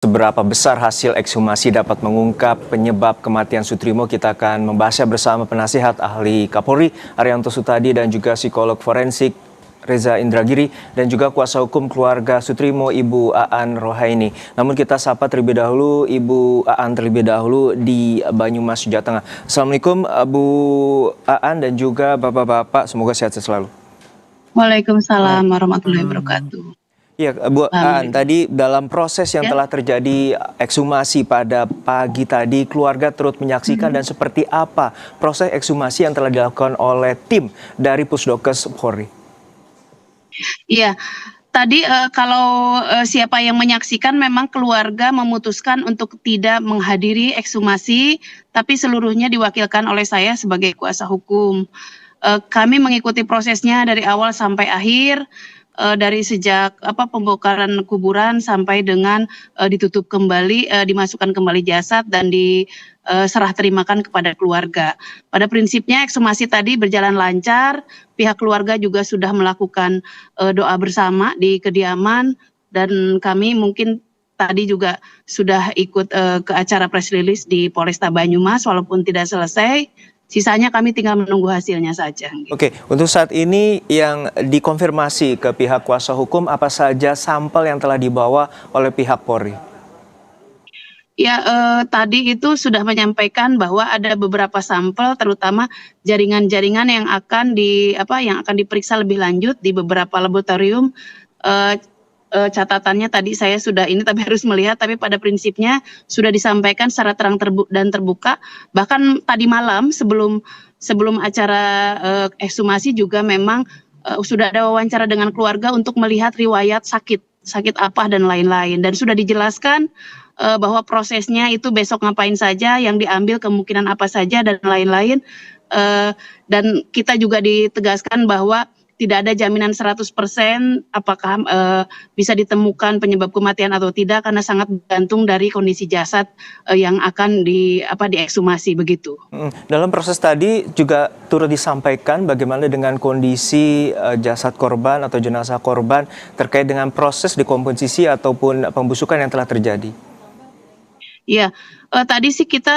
Seberapa besar hasil ekshumasi dapat mengungkap penyebab kematian Sutrimo? Kita akan membahasnya bersama penasihat ahli Kapolri Arianto Sutadi dan juga psikolog forensik Reza Indragiri dan juga kuasa hukum keluarga Sutrimo Ibu Aan Rohaini. Namun kita sapa terlebih dahulu Ibu Aan terlebih dahulu di Banyumas, Jawa Tengah. Assalamualaikum Bu Aan dan juga Bapak-bapak, semoga sehat selalu. Waalaikumsalam warahmatullahi wabarakatuh. Ya, Bu Aan, tadi dalam proses yang telah terjadi ekshumasi pada pagi tadi, keluarga turut menyaksikan dan seperti apa proses ekshumasi yang telah dilakukan oleh tim dari Pusdokes Polri? Iya, tadi kalau siapa yang menyaksikan memang keluarga memutuskan untuk tidak menghadiri ekshumasi, tapi seluruhnya diwakilkan oleh saya sebagai kuasa hukum. Kami mengikuti prosesnya dari awal sampai akhir. Dari sejak pembongkaran kuburan sampai dengan ditutup kembali, dimasukkan kembali jasad dan diserah terimakan kepada keluarga. Pada prinsipnya ekshumasi tadi berjalan lancar, pihak keluarga juga sudah melakukan doa bersama di kediaman dan kami mungkin tadi juga sudah ikut ke acara press release di Polresta Banyumas walaupun tidak selesai. Sisanya kami tinggal menunggu hasilnya saja. Oke, untuk saat ini yang dikonfirmasi ke pihak kuasa hukum apa saja sampel yang telah dibawa oleh pihak Polri? Ya, tadi itu sudah menyampaikan bahwa ada beberapa sampel, terutama jaringan-jaringan yang akan diperiksa lebih lanjut di beberapa laboratorium. Catatannya tadi saya sudah ini tapi harus melihat, tapi pada prinsipnya sudah disampaikan secara terang dan terbuka. Bahkan tadi malam sebelum acara ekshumasi juga memang sudah ada wawancara dengan keluarga untuk melihat riwayat sakit apa dan lain-lain, dan sudah dijelaskan bahwa prosesnya itu besok ngapain saja, yang diambil kemungkinan apa saja dan lain-lain, dan kita juga ditegaskan bahwa tidak ada jaminan 100% apakah bisa ditemukan penyebab kematian atau tidak, karena sangat bergantung dari kondisi jasad yang akan diekshumasi begitu. Dalam proses tadi juga turut disampaikan bagaimana dengan kondisi jasad korban atau jenazah korban terkait dengan proses dekomposisi ataupun pembusukan yang telah terjadi. Iya, tadi sih kita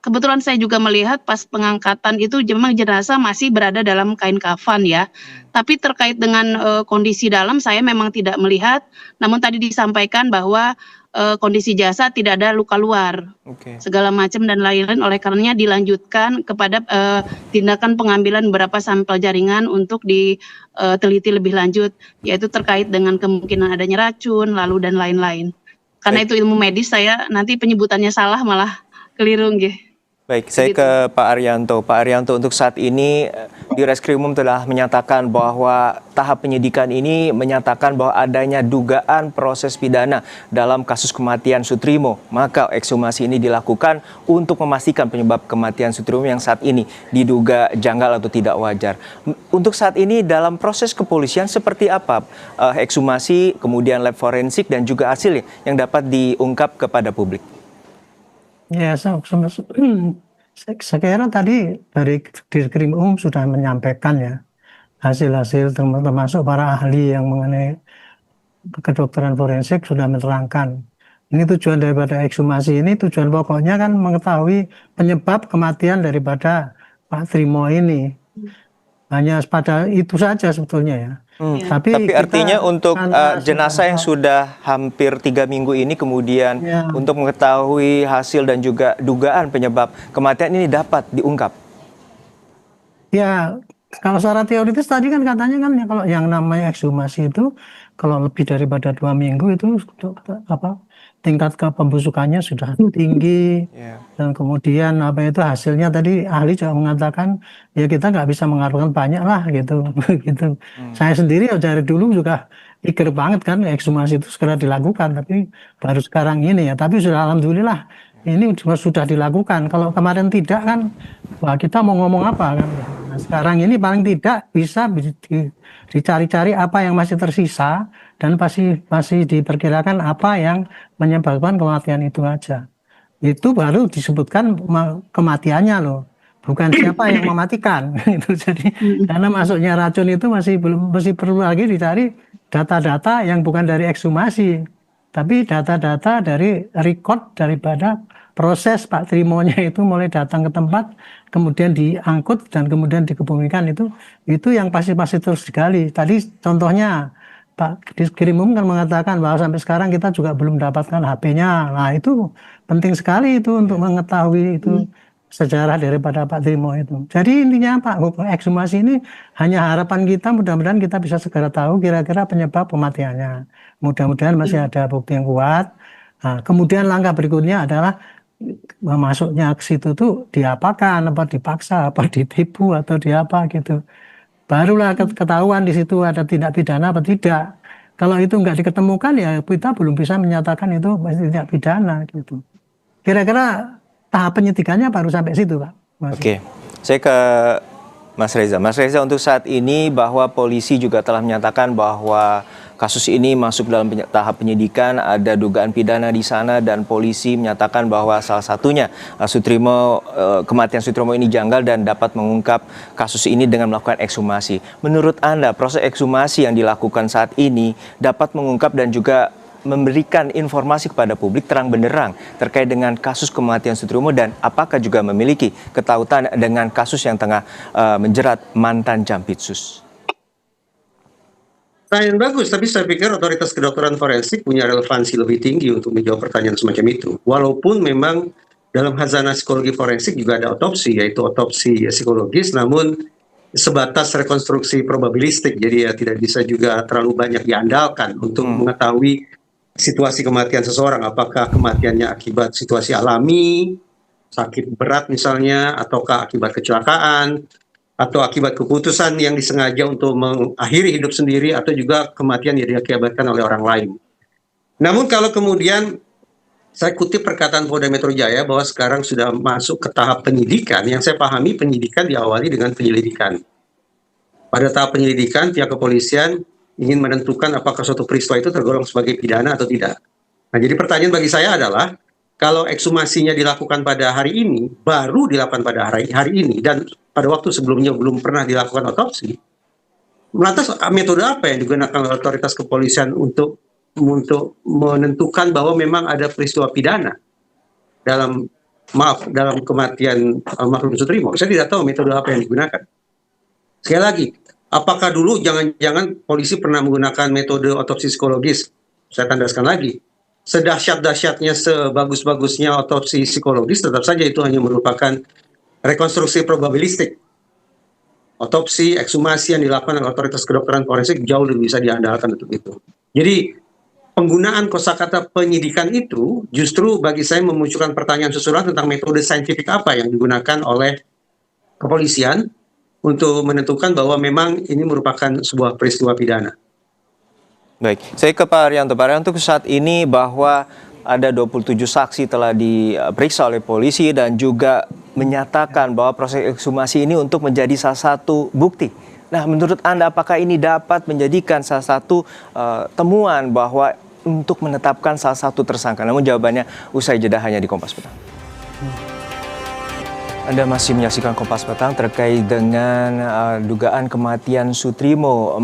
kebetulan saya juga melihat pas pengangkatan itu memang jenazah masih berada dalam kain kafan ya. Tapi terkait dengan kondisi dalam saya memang tidak melihat, namun tadi disampaikan bahwa kondisi jasad tidak ada luka luar, segala macam dan lain-lain. Oleh karenanya dilanjutkan kepada tindakan pengambilan beberapa sampel jaringan untuk diteliti lebih lanjut, yaitu terkait dengan kemungkinan adanya racun, lalu dan lain-lain. Karena itu ilmu medis, saya nanti penyebutannya salah malah keliru nggih. Baik, saya ke Pak Arianto. Pak Arianto, untuk saat ini di Reskrimum telah menyatakan bahwa tahap penyidikan ini menyatakan bahwa adanya dugaan proses pidana dalam kasus kematian Sutrimo. Maka ekshumasi ini dilakukan untuk memastikan penyebab kematian Sutrimo yang saat ini diduga janggal atau tidak wajar. Untuk saat ini dalam proses kepolisian seperti apa ekshumasi, kemudian lab forensik dan juga hasil yang dapat diungkap kepada publik? Ya, saya kira tadi dari Dirkrim sudah menyampaikan ya hasil-hasil, termasuk para ahli yang mengenai kedokteran forensik sudah menerangkan. Ini tujuan daripada ekshumasi ini, tujuan pokoknya kan mengetahui penyebab kematian daripada Pak Trimo ini. Hanya pada itu saja sebetulnya ya. Tapi artinya untuk jenazah yang sudah hampir 3 minggu ini kemudian untuk mengetahui hasil dan juga dugaan penyebab kematian ini dapat diungkap? Ya, kalau secara teoritis tadi kan katanya kan ya, kalau yang namanya ekshumasi itu kalau lebih daripada 2 minggu itu tingkat pembusukannya sudah tinggi, dan kemudian hasilnya tadi ahli juga mengatakan ya kita nggak bisa mengharapkan banyak lah gitu. Gitu. Saya sendiri dari dulu juga eager banget kan ekshumasi itu segera dilakukan, tapi baru sekarang ini ya, tapi sudah alhamdulillah ini sudah dilakukan. Kalau kemarin tidak kan, wah kita mau ngomong apa kan. Nah, sekarang ini paling tidak bisa dicari-cari apa yang masih tersisa dan masih diperkirakan apa yang menyebabkan kematian itu aja. Itu baru disebutkan kematiannya loh, bukan siapa yang mematikan. Jadi karena masuknya racun itu masih perlu lagi dicari data-data yang bukan dari ekshumasi. Tapi data-data dari record daripada proses Pak Trimonya itu mulai datang ke tempat, kemudian diangkut dan kemudian dikebumikan itu yang pasti terus digali. Tadi contohnya Pak Diskrimum kan mengatakan bahwa sampai sekarang kita juga belum dapatkan HP-nya. Nah itu penting sekali itu untuk mengetahui itu sejarah daripada Pak Trimo itu. Jadi intinya Pak, ekshumasi ini hanya harapan kita, mudah-mudahan kita bisa segera tahu kira-kira penyebab kematiannya. Mudah-mudahan masih ada bukti yang kuat. Nah, kemudian langkah berikutnya adalah masuknya ke situ tuh diapakan, apa dipaksa, apa ditipu atau diapa gitu. Barulah ketahuan di situ ada tindak pidana apa tidak. Kalau itu nggak diketemukan ya kita belum bisa menyatakan itu tindak pidana gitu. Kira-kira tahap penyidikannya baru sampai situ, Pak. Oke, saya ke Mas Reza. Mas Reza, untuk saat ini bahwa polisi juga telah menyatakan bahwa kasus ini masuk dalam tahap penyidikan, ada dugaan pidana di sana dan polisi menyatakan bahwa salah satunya kematian Sutrimo ini janggal dan dapat mengungkap kasus ini dengan melakukan ekshumasi. Menurut Anda, proses ekshumasi yang dilakukan saat ini dapat mengungkap dan juga memberikan informasi kepada publik terang benderang terkait dengan kasus kematian Sutrimo dan apakah juga memiliki ketautan dengan kasus yang tengah menjerat mantan Jampitsus? Pertanyaan bagus, tapi saya pikir otoritas kedokteran forensik punya relevansi lebih tinggi untuk menjawab pertanyaan semacam itu. Walaupun memang dalam khazanah psikologi forensik juga ada otopsi, yaitu otopsi psikologis, namun sebatas rekonstruksi probabilistik, jadi ya tidak bisa juga terlalu banyak diandalkan untuk mengetahui situasi kematian seseorang, apakah kematiannya akibat situasi alami, sakit berat misalnya, ataukah akibat kecelakaan, atau akibat keputusan yang disengaja untuk mengakhiri hidup sendiri, atau juga kematian yang diakibatkan oleh orang lain. Namun kalau kemudian saya kutip perkataan Polda Metro Jaya bahwa sekarang sudah masuk ke tahap penyidikan, yang saya pahami penyidikan diawali dengan penyelidikan. Pada tahap penyelidikan, pihak kepolisian ingin menentukan apakah suatu peristiwa itu tergolong sebagai pidana atau tidak. Nah, jadi pertanyaan bagi saya adalah, kalau ekshumasinya dilakukan pada hari ini, baru dilakukan pada hari ini, dan pada waktu sebelumnya belum pernah dilakukan otopsi, lantas metode apa yang digunakan oleh otoritas kepolisian untuk menentukan bahwa memang ada peristiwa pidana dalam kematian almarhum Sutrimo? Saya tidak tahu metode apa yang digunakan. Sekali lagi, apakah dulu jangan-jangan polisi pernah menggunakan metode otopsi psikologis? Saya tandaskan lagi. Sedahsyat-dahsyatnya, sebagus-bagusnya otopsi psikologis, tetap saja itu hanya merupakan rekonstruksi probabilistik. Otopsi, ekshumasi yang dilakukan oleh otoritas kedokteran forensik jauh lebih bisa diandalkan untuk itu. Jadi, penggunaan kosakata penyidikan itu justru bagi saya memunculkan pertanyaan susulan tentang metode saintifik apa yang digunakan oleh kepolisian untuk menentukan bahwa memang ini merupakan sebuah peristiwa pidana. Baik, saya ke Pak Arianto. Pak Arianto, saat ini bahwa ada 27 saksi telah diperiksa oleh polisi dan juga menyatakan bahwa proses ekshumasi ini untuk menjadi salah satu bukti. Nah, menurut Anda apakah ini dapat menjadikan salah satu temuan bahwa untuk menetapkan salah satu tersangka? Namun jawabannya usai jeda hanya di Kompas Petang. Anda masih menyaksikan Kompas Petang terkait dengan dugaan kematian Sutrimo,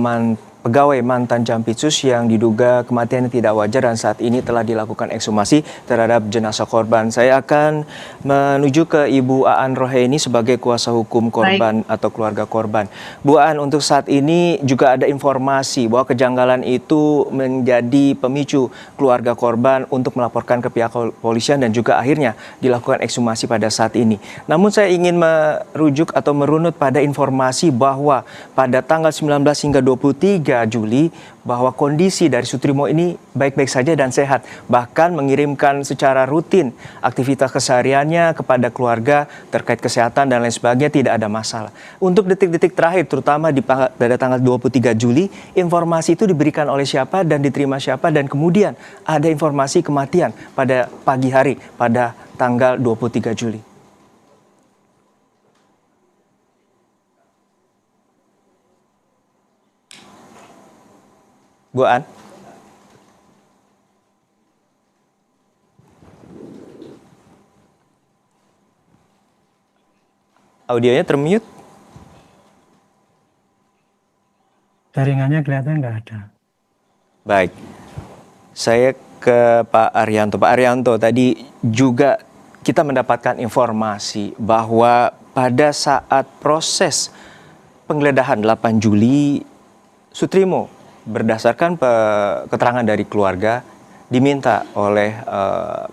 pegawai mantan Jampitsus yang diduga kematiannya tidak wajar dan saat ini telah dilakukan ekshumasi terhadap jenazah korban. Saya akan menuju ke Ibu Aan Rohaini sebagai kuasa hukum korban atau keluarga korban. Bu Aan, untuk saat ini juga ada informasi bahwa kejanggalan itu menjadi pemicu keluarga korban untuk melaporkan ke pihak kepolisian dan juga akhirnya dilakukan ekshumasi pada saat ini. Namun saya ingin merujuk atau merunut pada informasi bahwa pada tanggal 19 hingga 23 Juli bahwa kondisi dari Sutrimo ini baik-baik saja dan sehat. Bahkan mengirimkan secara rutin aktivitas kesehariannya kepada keluarga terkait kesehatan dan lain sebagainya, tidak ada masalah. Untuk detik-detik terakhir terutama pada tanggal 23 Juli, informasi itu diberikan oleh siapa dan diterima siapa, dan kemudian ada informasi kematian pada pagi hari pada tanggal 23 Juli. Bu Aan. Audionya termute. Jaringannya kelihatannya nggak ada. Baik, saya ke Pak Arianto. Pak Arianto, tadi juga kita mendapatkan informasi bahwa pada saat proses penggeledahan 8 Juli, Sutrimo berdasarkan keterangan dari keluarga diminta oleh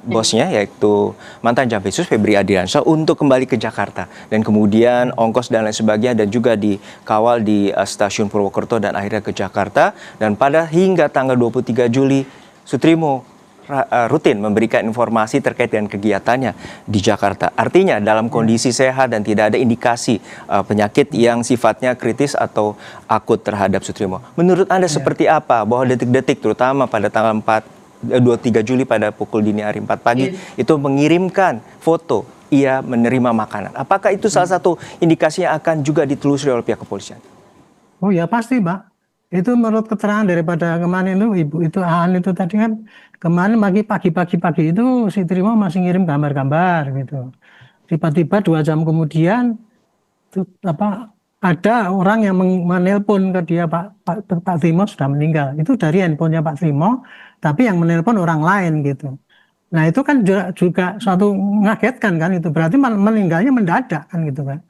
bosnya, yaitu mantan Jampitsus Febri Ardiansyah, untuk kembali ke Jakarta, dan kemudian ongkos dan lain sebagainya, dan juga dikawal di stasiun Purwokerto dan akhirnya ke Jakarta. Dan pada hingga tanggal 23 Juli Sutrimo rutin memberikan informasi terkait dengan kegiatannya di Jakarta. Artinya dalam kondisi sehat dan tidak ada indikasi penyakit yang sifatnya kritis atau akut terhadap Sutrimo. Menurut Anda seperti apa bahwa detik-detik, terutama pada tanggal 23 Juli pada pukul dini hari 4 pagi itu mengirimkan foto ia menerima makanan? Apakah itu salah satu indikasi yang akan juga ditelusuri oleh pihak kepolisian? Oh ya pasti, Pak. Itu menurut keterangan daripada kemarin itu ibu itu Aan itu tadi kan, kemarin pagi itu si Trimo masih ngirim gambar-gambar gitu. Tiba-tiba 2 jam kemudian itu ada orang yang menelpon ke dia, Pak Trimo sudah meninggal. Itu dari handphonenya Pak Trimo, tapi yang menelpon orang lain gitu. Nah itu kan juga suatu mengagetkan kan, itu berarti meninggalnya mendadak kan gitu kan.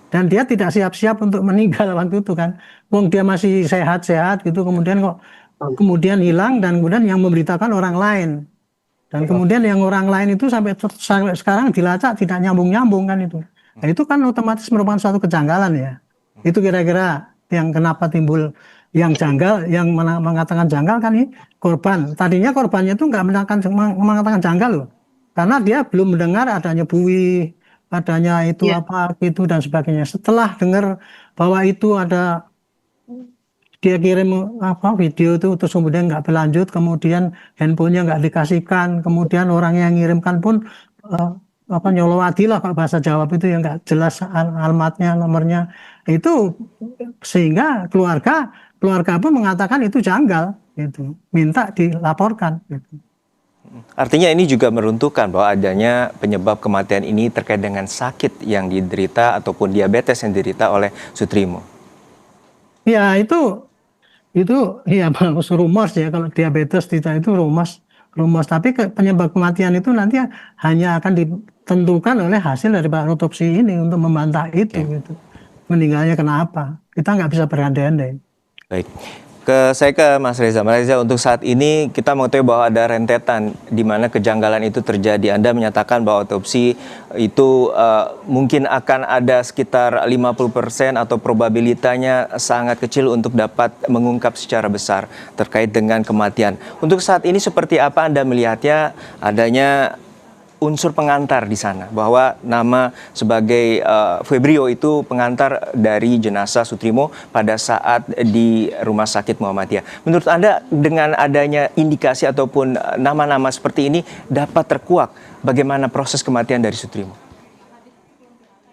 Dan dia tidak siap-siap untuk meninggal waktu itu kan. Wong dia masih sehat-sehat gitu, kemudian hilang, dan kemudian yang memberitakan orang lain. Dan kemudian yang orang lain itu sampai sekarang dilacak tidak nyambung-nyambung kan itu. Nah itu kan otomatis merupakan suatu kejanggalan ya. Itu kira-kira yang kenapa timbul yang janggal, yang mengatakan janggal kan ini korban. Tadinya korbannya itu nggak mengatakan janggal loh. Karena dia belum mendengar adanya buih, adanya itu apa gitu dan sebagainya. Setelah dengar bahwa itu ada, dia kirim video itu, terus kemudian nggak berlanjut, kemudian handphonenya nggak dikasihkan, kemudian orang yang ngirimkan pun nyolowati lah kalau bahasa Jawa itu, yang nggak jelas alamatnya, nomornya itu, sehingga keluarga pun mengatakan itu janggal gitu, minta dilaporkan gitu. Artinya ini juga meruntuhkan bahwa adanya penyebab kematian ini terkait dengan sakit yang diderita ataupun diabetes yang diderita oleh Sutrimo. Ya itu ya rumors ya, kalau diabetes itu rumors, tapi penyebab kematian itu nanti hanya akan ditentukan oleh hasil dari otopsi ini untuk membantah itu gitu. Meninggalnya kenapa? Kita nggak bisa berandai-andai. Baik. Saya ke Mas Reza. Mas Reza, untuk saat ini kita mengetahui bahwa ada rentetan di mana kejanggalan itu terjadi. Anda menyatakan bahwa otopsi itu mungkin akan ada sekitar 50% atau probabilitasnya sangat kecil untuk dapat mengungkap secara besar terkait dengan kematian. Untuk saat ini seperti apa Anda melihatnya adanya unsur pengantar di sana, bahwa nama sebagai Febrio itu pengantar dari jenazah Sutrimo pada saat di Rumah Sakit Muhammadiyah. Menurut Anda dengan adanya indikasi ataupun nama-nama seperti ini dapat terkuak bagaimana proses kematian dari Sutrimo?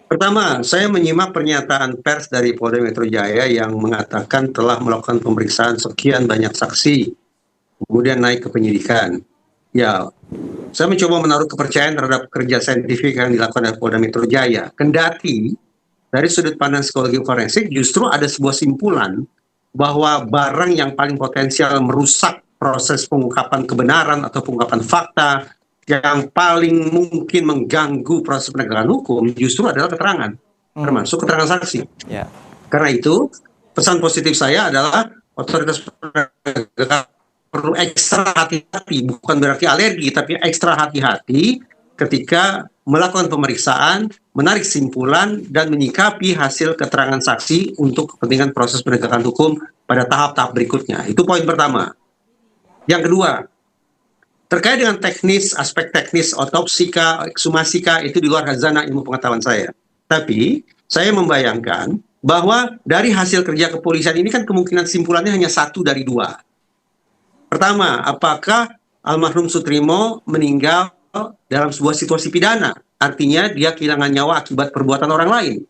Pertama, saya menyimak pernyataan pers dari Polda Metro Jaya yang mengatakan telah melakukan pemeriksaan sekian banyak saksi, kemudian naik ke penyidikan. Ya, saya mencoba menaruh kepercayaan terhadap kerja saintifik yang dilakukan oleh Polda Metro Jaya. Kendati dari sudut pandang psikologi forensik justru ada sebuah simpulan bahwa barang yang paling potensial merusak proses pengungkapan kebenaran atau pengungkapan fakta, yang paling mungkin mengganggu proses penegakan hukum justru adalah keterangan, termasuk keterangan saksi. Karena itu pesan positif saya adalah otoritas penegakan perlu ekstra hati-hati, bukan berarti alergi, tapi ekstra hati-hati ketika melakukan pemeriksaan, menarik simpulan, dan menyikapi hasil keterangan saksi untuk kepentingan proses penegakan hukum pada tahap-tahap berikutnya. Itu poin pertama. Yang kedua, terkait dengan teknis, aspek teknis otopsi kah, ekshumasi kah, itu di luar khazanah ilmu pengetahuan saya. Tapi saya membayangkan bahwa dari hasil kerja kepolisian ini kan kemungkinan simpulannya hanya 1 dari 2. Pertama, apakah almarhum Sutrimo meninggal dalam sebuah situasi pidana? Artinya dia kehilangan nyawa akibat perbuatan orang lain.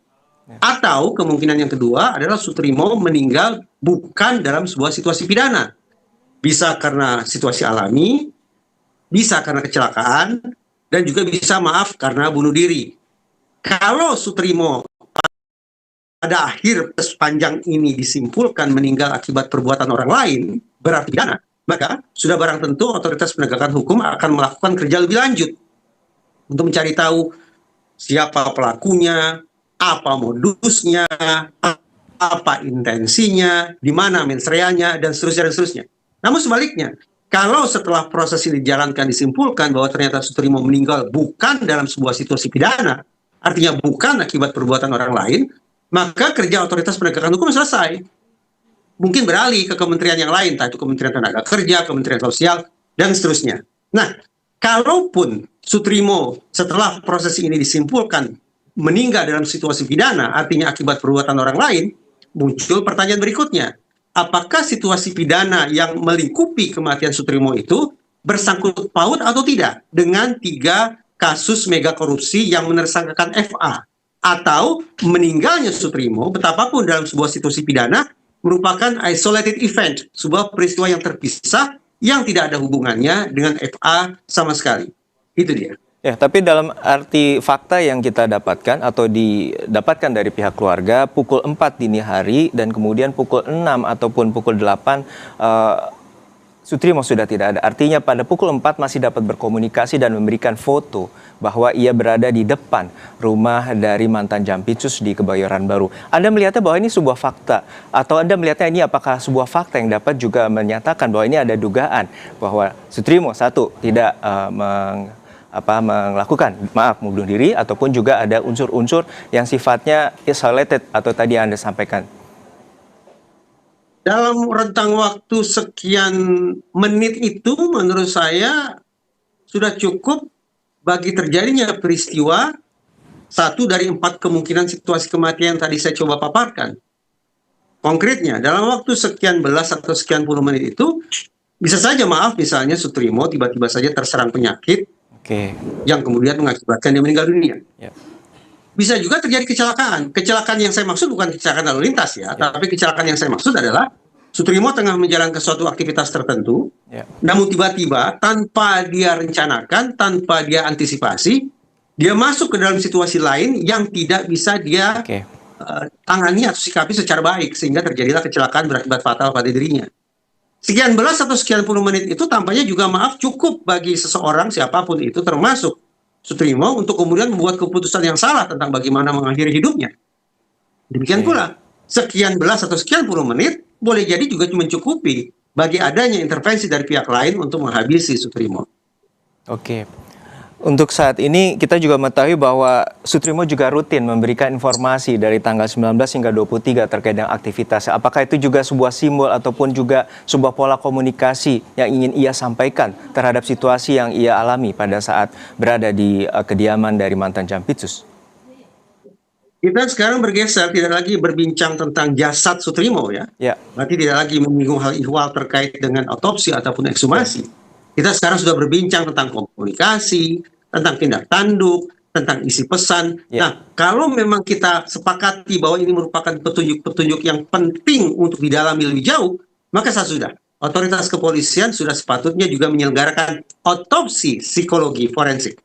Atau kemungkinan yang kedua adalah Sutrimo meninggal bukan dalam sebuah situasi pidana. Bisa karena situasi alami, bisa karena kecelakaan, dan juga bisa karena bunuh diri. Kalau Sutrimo pada akhir sepanjang ini disimpulkan meninggal akibat perbuatan orang lain, berarti pidana, maka sudah barang tentu otoritas penegakan hukum akan melakukan kerja lebih lanjut untuk mencari tahu siapa pelakunya, apa modusnya, apa intensinya, di mana mens reanya, dan seterusnya, dan seterusnya. Namun sebaliknya, kalau setelah proses ini dijalankan disimpulkan bahwa ternyata Sutrimo meninggal bukan dalam sebuah situasi pidana, artinya bukan akibat perbuatan orang lain, maka kerja otoritas penegakan hukum selesai. Mungkin beralih ke kementerian yang lain, entah itu Kementerian Tenaga Kerja, Kementerian Sosial, dan seterusnya. Nah, kalaupun Sutrimo setelah proses ini disimpulkan meninggal dalam situasi pidana, artinya akibat perbuatan orang lain, muncul pertanyaan berikutnya. Apakah situasi pidana yang melingkupi kematian Sutrimo itu bersangkut paut atau tidak dengan 3 kasus mega korupsi yang menersangkakan FA? Atau meninggalnya Sutrimo, betapapun dalam sebuah situasi pidana, merupakan isolated event, sebuah peristiwa yang terpisah yang tidak ada hubungannya dengan FA sama sekali. Itu dia. Ya, tapi dalam arti fakta yang kita dapatkan atau didapatkan dari pihak keluarga, pukul 4 dini hari dan kemudian pukul 6 ataupun pukul 8 Sutrimo sudah tidak ada. Artinya pada pukul 4 masih dapat berkomunikasi dan memberikan foto bahwa ia berada di depan rumah dari mantan Jampitsus di Kebayoran Baru. Anda melihatnya bahwa ini sebuah fakta atau Anda melihatnya ini apakah sebuah fakta yang dapat juga menyatakan bahwa ini ada dugaan bahwa Sutrimo satu tidak melakukan bunuh diri ataupun juga ada unsur-unsur yang sifatnya isolated atau tadi yang Anda sampaikan? Dalam rentang waktu sekian menit itu menurut saya sudah cukup bagi terjadinya peristiwa 1 dari 4 kemungkinan situasi kematian yang tadi saya coba paparkan. Konkretnya dalam waktu sekian belas atau sekian puluh menit itu bisa saja misalnya Sutrimo tiba-tiba saja terserang penyakit yang kemudian mengakibatkan dia meninggal dunia. Bisa juga terjadi kecelakaan. Kecelakaan yang saya maksud bukan kecelakaan lalu lintas ya, tapi kecelakaan yang saya maksud adalah Sutrimo tengah menjalankan suatu aktivitas tertentu, namun tiba-tiba tanpa dia rencanakan, tanpa dia antisipasi, dia masuk ke dalam situasi lain yang tidak bisa dia tangani atau sikapi secara baik, sehingga terjadilah kecelakaan berakibat fatal pada dirinya. Sekian belas atau sekian puluh menit itu tampaknya juga cukup bagi seseorang siapapun itu termasuk Sutrimo untuk kemudian membuat keputusan yang salah tentang bagaimana mengakhiri hidupnya. Demikian pula sekian belas atau sekian puluh menit boleh jadi juga mencukupi bagi adanya intervensi dari pihak lain untuk menghabisi Sutrimo. Untuk saat ini kita juga mengetahui bahwa Sutrimo juga rutin memberikan informasi dari tanggal 19 hingga 23 terkait dengan aktivitas. Apakah itu juga sebuah simbol ataupun juga sebuah pola komunikasi yang ingin ia sampaikan terhadap situasi yang ia alami pada saat berada di kediaman dari mantan Jampitsus? Kita sekarang bergeser, tidak lagi berbincang tentang jasad Sutrimo ya. Berarti tidak lagi menyinggung hal ihwal terkait dengan otopsi ataupun ekshumasi. Kita sekarang sudah berbincang tentang komunikasi, tentang tindak tanduk, tentang isi pesan. Nah, kalau memang kita sepakati bahwa ini merupakan petunjuk-petunjuk yang penting untuk didalami lebih jauh, maka sudah. Otoritas kepolisian sudah sepatutnya juga menyelenggarakan otopsi psikologi forensik.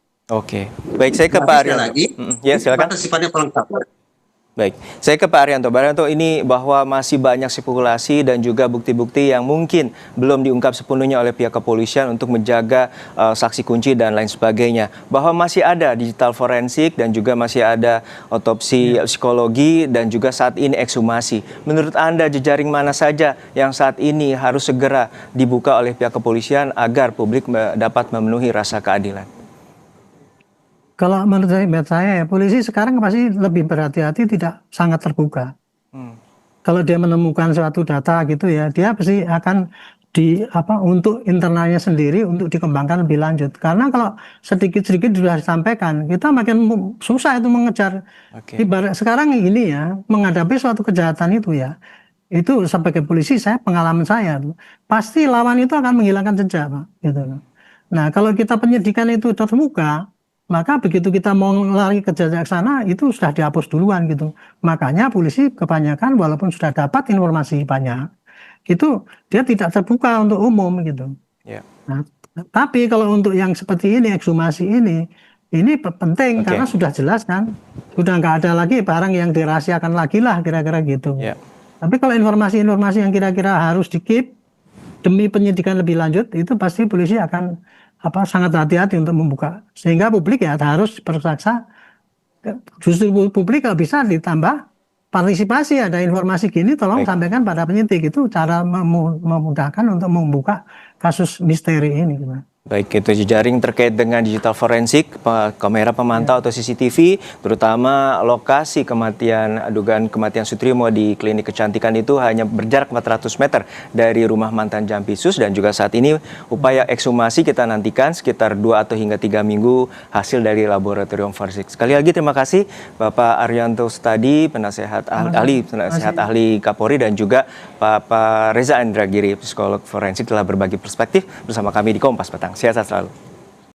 Baik, saya ke Pak Arianto. Ya, silakan. Sifatnya pelengkap. Baik, saya ke Pak Arianto. Pak Arianto, ini bahwa masih banyak spekulasi dan juga bukti-bukti yang mungkin belum diungkap sepenuhnya oleh pihak kepolisian untuk menjaga saksi kunci dan lain sebagainya. Bahwa masih ada digital forensik dan juga masih ada otopsi psikologi dan juga saat ini ekshumasi. Menurut Anda jejaring mana saja yang saat ini harus segera dibuka oleh pihak kepolisian agar publik dapat memenuhi rasa keadilan? Kalau menurut saya ya, polisi sekarang pasti lebih berhati-hati, tidak sangat terbuka. Kalau dia menemukan suatu data gitu ya, dia pasti akan untuk internalnya sendiri untuk dikembangkan lebih lanjut. Karena kalau sedikit-sedikit sudah disampaikan, kita makin susah itu mengejar. Ibarat sekarang ini ya, menghadapi suatu kejahatan itu ya, itu sebagai polisi pengalaman saya, pasti lawan itu akan menghilangkan jejak, Pak. Gitu. Nah, kalau kita penyidikan itu terbuka, maka begitu kita mau lari ke jejak sana itu sudah dihapus duluan gitu. Makanya polisi kebanyakan walaupun sudah dapat informasi banyak, itu dia tidak terbuka untuk umum gitu. Nah, tapi kalau untuk yang seperti ini, ekshumasi ini penting karena sudah jelas kan, sudah nggak ada lagi barang yang dirahasiakan lagi lah kira-kira gitu. Tapi kalau informasi-informasi yang kira-kira harus di-keep demi penyidikan lebih lanjut itu pasti polisi akan sangat hati-hati untuk membuka, sehingga publik ya harus bersaksi. Justru publik kalau bisa ditambah partisipasi, ada informasi gini tolong sampaikan pada penyidik, itu cara memudahkan untuk membuka kasus misteri ini. Baik, itu jejaring terkait dengan digital forensik, kamera pemantau atau CCTV, terutama lokasi dugaan kematian Sutrimo di klinik kecantikan itu hanya berjarak 400 meter dari rumah mantan Jampisus, dan juga saat ini upaya ekshumasi kita nantikan sekitar 2 atau hingga 3 minggu hasil dari laboratorium forensik. Sekali lagi terima kasih Bapak Arianto Sutadi, penasehat ahli Kapolri, dan juga Pak Reza Indragiri, psikolog forensik, telah berbagi perspektif bersama kami di Kompas Petang. Sehat selalu.